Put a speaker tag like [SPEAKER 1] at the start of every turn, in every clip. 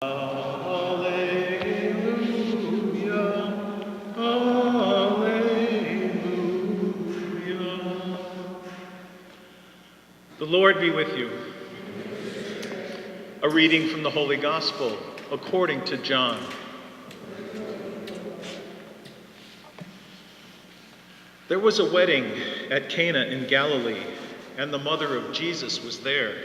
[SPEAKER 1] Alleluia, alleluia. The Lord be with you. A reading from the Holy Gospel according to John. There was a wedding at Cana in Galilee, and the mother of Jesus was there.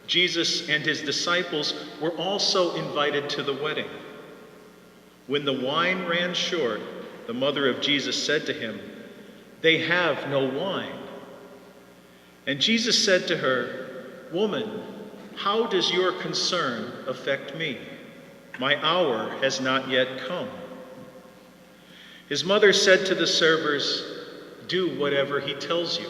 [SPEAKER 1] Jesus and his disciples were also invited to the wedding. When the wine ran short, the mother of Jesus said to him, "They have no wine." And Jesus said to her, "Woman, how does your concern affect me? My hour has not yet come." His mother said to the servers, "Do whatever he tells you."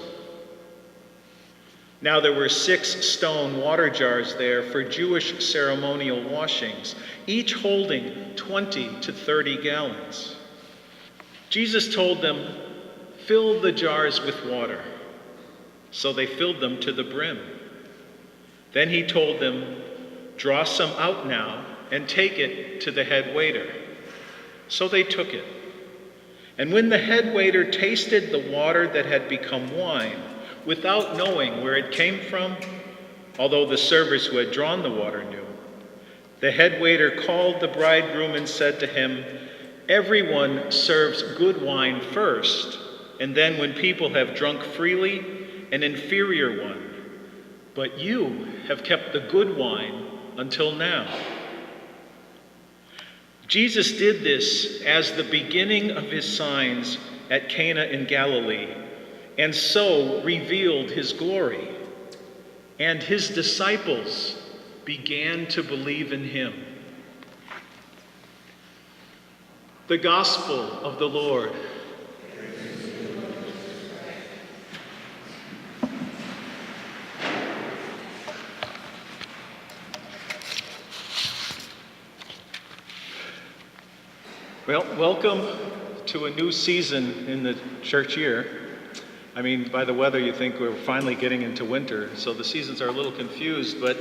[SPEAKER 1] Now there were 6 stone water jars there for Jewish ceremonial washings, each holding 20 to 30 gallons. Jesus told them, "Fill the jars with water." So they filled them to the brim. Then he told them, "Draw some out now and take it to the head waiter." So they took it. And when the head waiter tasted the water that had become wine, without knowing where it came from, although the servers who had drawn the water knew, the head waiter called the bridegroom and said to him, "Everyone serves good wine first, and then when people have drunk freely, an inferior one. But you have kept the good wine until now." Jesus did this as the beginning of his signs at Cana in Galilee, and so revealed his glory. And his disciples began to believe in him. The Gospel of the Lord. Well, welcome to a new season in the church year. I mean, by the weather, you think we're finally getting into winter, so the seasons are a little confused, but,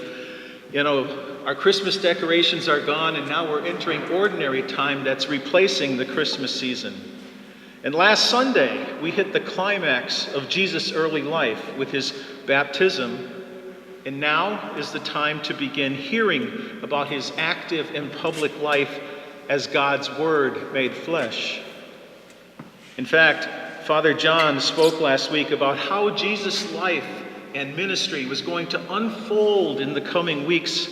[SPEAKER 1] our Christmas decorations are gone, and now we're entering ordinary time that's replacing the Christmas season. And last Sunday, we hit the climax of Jesus' early life with his baptism, and now is the time to begin hearing about his active and public life as God's Word made flesh. In fact, Father John spoke last week about how Jesus' life and ministry was going to unfold in the coming weeks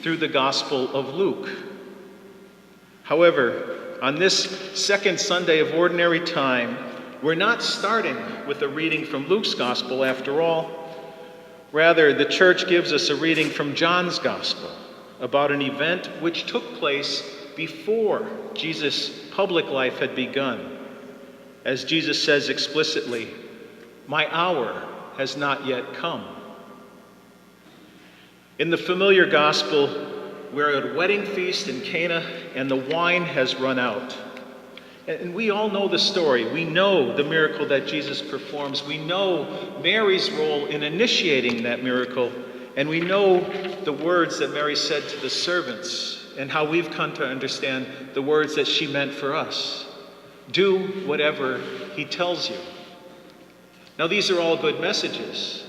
[SPEAKER 1] through the Gospel of Luke. However, on this second Sunday of Ordinary Time, we're not starting with a reading from Luke's Gospel after all. Rather, the church gives us a reading from John's Gospel about an event which took place before Jesus' public life had begun. As Jesus says explicitly, "My hour has not yet come." In the familiar gospel, we're at a wedding feast in Cana, and the wine has run out. And we all know the story. We know the miracle that Jesus performs. We know Mary's role in initiating that miracle, and we know the words that Mary said to the servants, and how we've come to understand the words that she meant for us. Do whatever he tells you. Now, these are all good messages,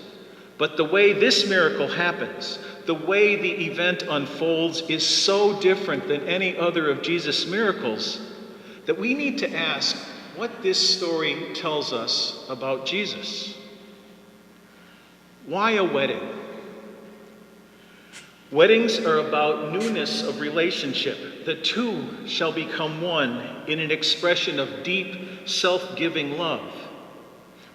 [SPEAKER 1] but the way this miracle happens, the way the event unfolds, is so different than any other of Jesus' miracles that we need to ask what this story tells us about Jesus. Why a wedding? Weddings are about newness of relationship. The two shall become one in an expression of deep, self-giving love.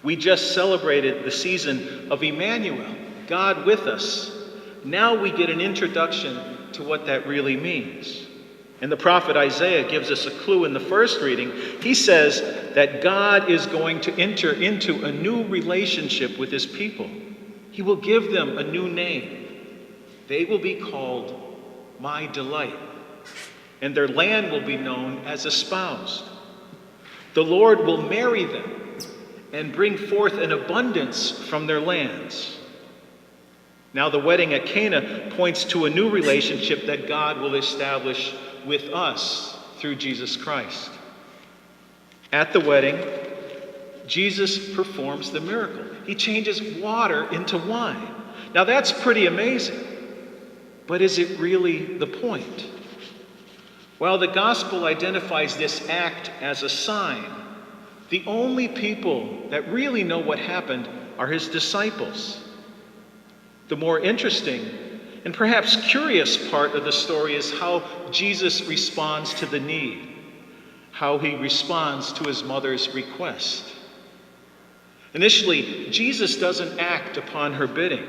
[SPEAKER 1] We just celebrated the season of Emmanuel, God with us. Now we get an introduction to what that really means. And the prophet Isaiah gives us a clue in the first reading. He says that God is going to enter into a new relationship with his people. He will give them a new name. They will be called My Delight, and their land will be known as espoused. The Lord will marry them and bring forth an abundance from their lands. Now the wedding at Cana points to a new relationship that God will establish with us through Jesus Christ. At the wedding, Jesus performs the miracle. He changes water into wine. Now that's pretty amazing. But is it really the point? Well, the gospel identifies this act as a sign. The only people that really know what happened are his disciples. The more interesting and perhaps curious part of the story is how Jesus responds to the need, how he responds to his mother's request. Initially, Jesus doesn't act upon her bidding.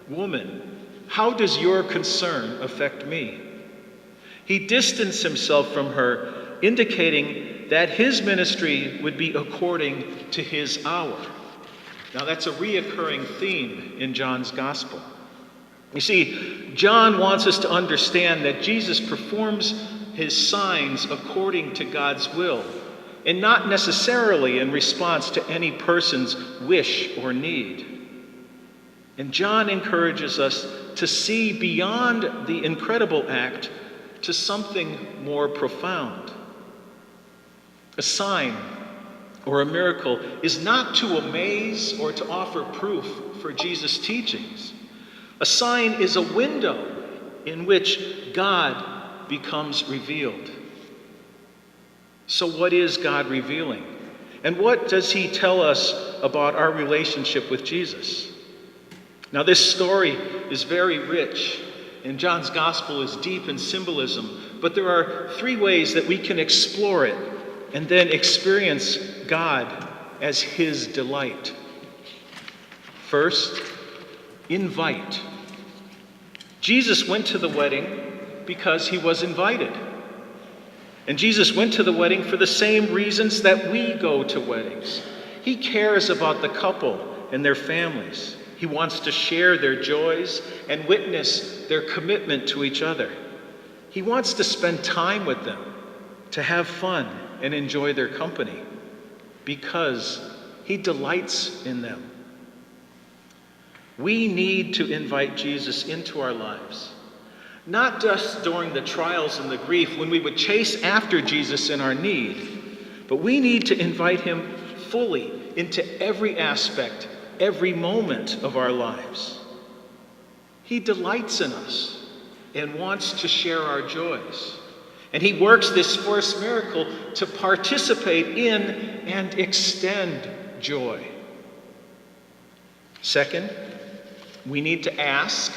[SPEAKER 1] Woman, how does your concern affect me? He distanced himself from her, indicating that his ministry would be according to his hour. Now that's a reoccurring theme in John's gospel. You see, John wants us to understand that Jesus performs his signs according to God's will, and not necessarily in response to any person's wish or need. And John encourages us to see beyond the incredible act to something more profound. A sign or a miracle is not to amaze or to offer proof for Jesus' teachings. A sign is a window in which God becomes revealed. So what is God revealing? And what does he tell us about our relationship with Jesus? Now this story is very rich, and John's gospel is deep in symbolism, but there are three ways that we can explore it and then experience God as his delight. First, invite. Jesus went to the wedding because he was invited. And Jesus went to the wedding for the same reasons that we go to weddings. He cares about the couple and their families. He wants to share their joys and witness their commitment to each other. He wants to spend time with them, to have fun and enjoy their company, because he delights in them. We need to invite Jesus into our lives, not just during the trials and the grief when we would chase after Jesus in our need, but we need to invite him fully into every aspect, every moment of our lives. He delights in us and wants to share our joys. And he works this first miracle to participate in and extend joy. Second, we need to ask,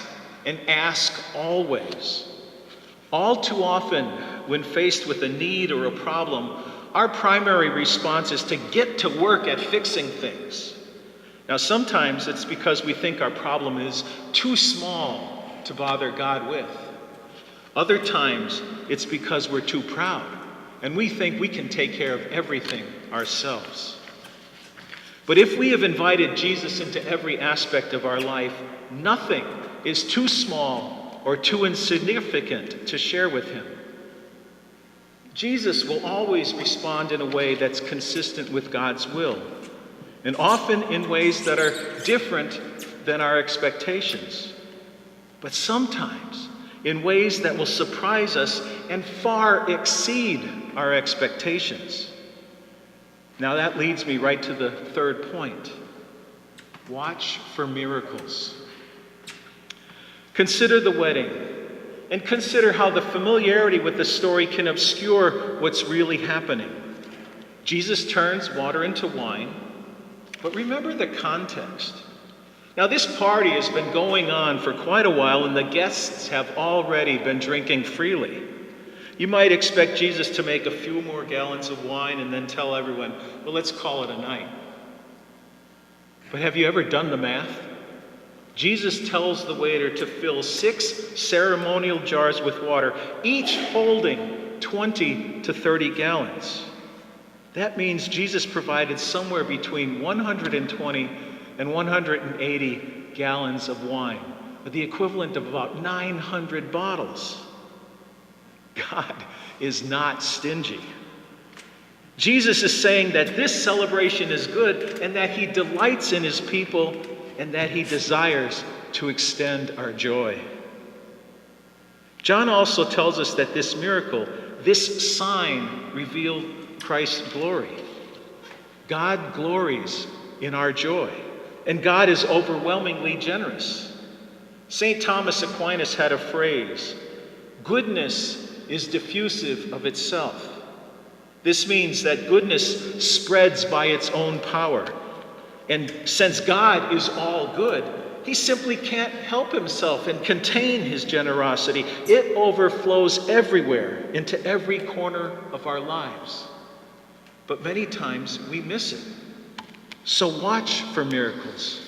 [SPEAKER 1] and ask always. All too often, when faced with a need or a problem, our primary response is to get to work at fixing things. Now, sometimes it's because we think our problem is too small to bother God with. Other times, it's because we're too proud, and we think we can take care of everything ourselves. But if we have invited Jesus into every aspect of our life, nothing is too small or too insignificant to share with him. Jesus will always respond in a way that's consistent with God's will, and often in ways that are different than our expectations, but sometimes in ways that will surprise us and far exceed our expectations. Now that leads me right to the third point. Watch for miracles. Consider the wedding, and consider how the familiarity with the story can obscure what's really happening. Jesus turns water into wine, but remember the context. Now, this party has been going on for quite a while, and the guests have already been drinking freely. You might expect Jesus to make a few more gallons of wine and then tell everyone, well, let's call it a night. But have you ever done the math? Jesus tells the waiter to fill 6 ceremonial jars with water, each holding 20 to 30 gallons. That means Jesus provided somewhere between 120 and 180 gallons of wine, the equivalent of about 900 bottles. God is not stingy. Jesus is saying that this celebration is good and that he delights in his people and that he desires to extend our joy. John also tells us that this miracle, this sign, revealed Christ's glory. God glories in our joy, and God is overwhelmingly generous. St. Thomas Aquinas had a phrase, "Goodness is diffusive of itself." This means that goodness spreads by its own power. And since God is all good, he simply can't help himself and contain his generosity. It overflows everywhere into every corner of our lives. But many times we miss it. So watch for miracles,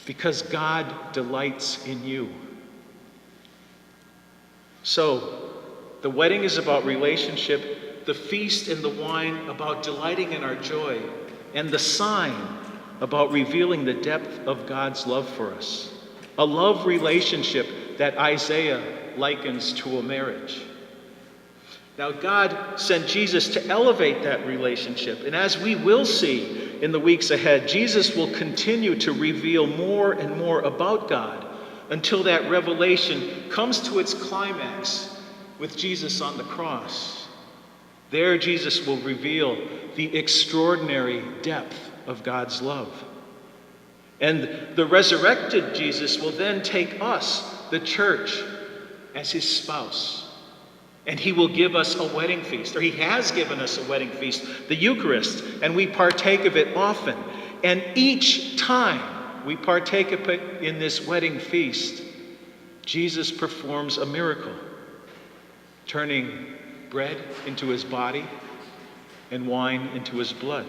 [SPEAKER 1] because God delights in you. So, the wedding is about relationship, the feast and the wine about delighting in our joy, and the sign about revealing the depth of God's love for us. A love relationship that Isaiah likens to a marriage. Now, God sent Jesus to elevate that relationship, and as we will see in the weeks ahead, Jesus will continue to reveal more and more about God until that revelation comes to its climax with Jesus on the cross. There, Jesus will reveal the extraordinary depth of God's love. And the resurrected Jesus will then take us, the church, as his spouse. And he will give us a wedding feast, or he has given us a wedding feast, the Eucharist, and we partake of it often. And each time we partake of it in this wedding feast, Jesus performs a miracle, turning bread into his body and wine into his blood.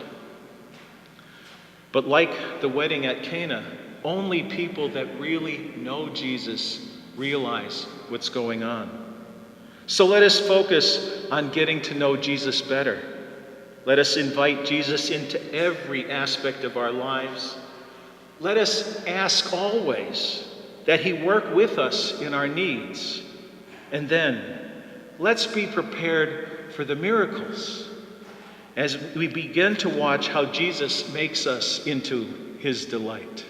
[SPEAKER 1] But like the wedding at Cana, only people that really know Jesus realize what's going on. So let us focus on getting to know Jesus better. Let us invite Jesus into every aspect of our lives. Let us ask always that he work with us in our needs. And then let's be prepared for the miracles as we begin to watch how Jesus makes us into his delight.